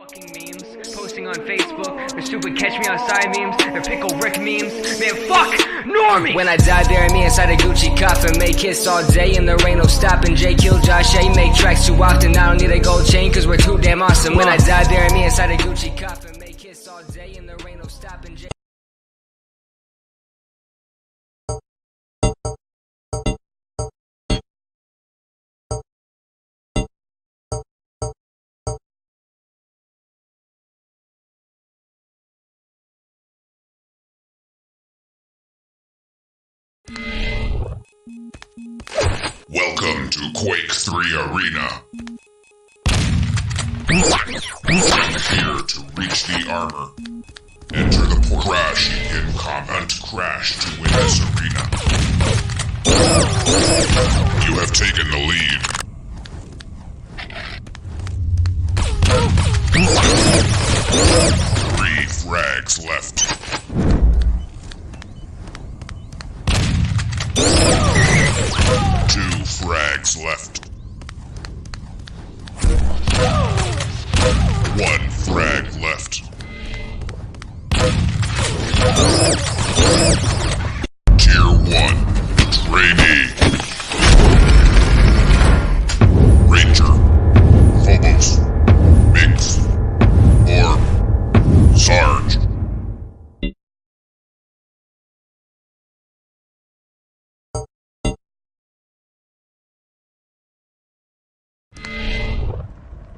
Fucking memes, posting on Facebook, the stupid catch me outside memes, the pickle Rick memes, man fuck, normie! When I die, bury me inside a Gucci coffin, make hits all day and there ain't no stopping. Jay kill Josh, A make tracks too often, I don't need a gold chain cause we're too damn awesome. When I die, bury me inside a Gucci coffin, make hits all day and there ain't no stopping. Jay Welcome to Quake 3 Arena. Here to reach the armor. Enter the port. Crash in combat. Crash to win this arena. You have taken the lead. Three frags left. Two frags left. One frag left. Tier 1, trainee. Ranger, Phobos, Mix, or Sarge.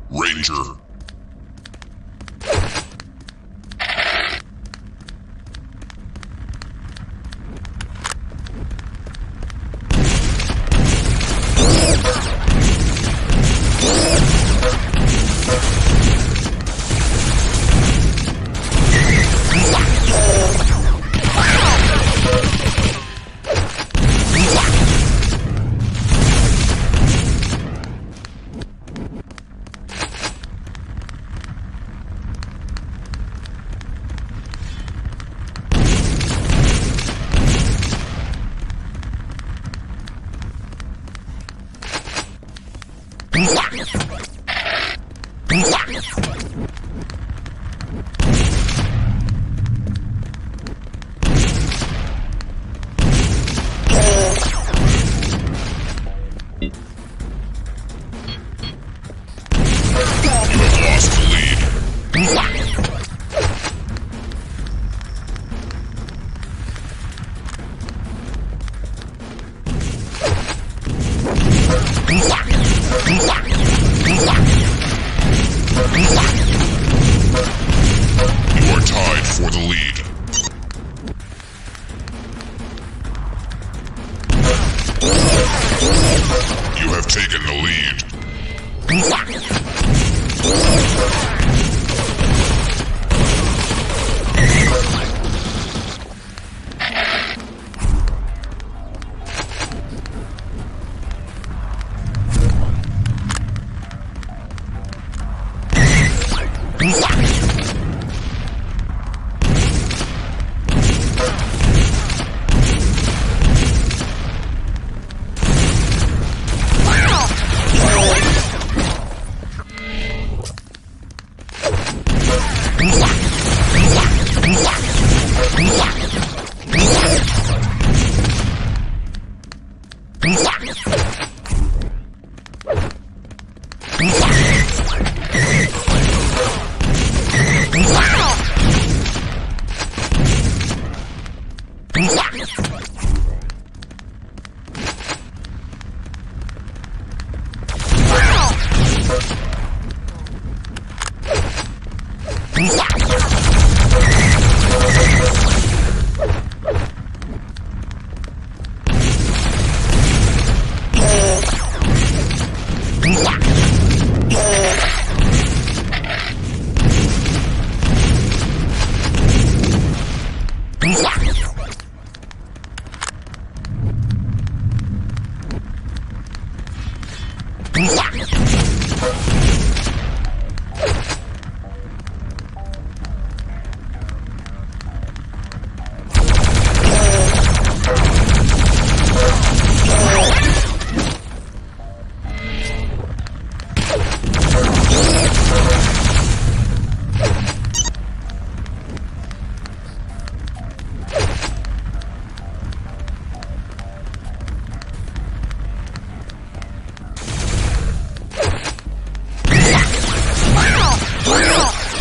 Ranger. You are tied for the lead. You have taken the lead.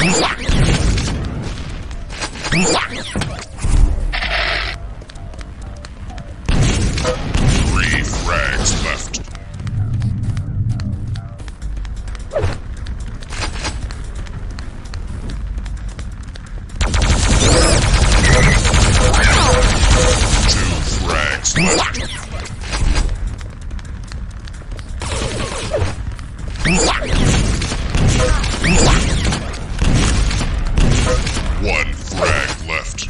Three frags left. Two frags left. One frag left.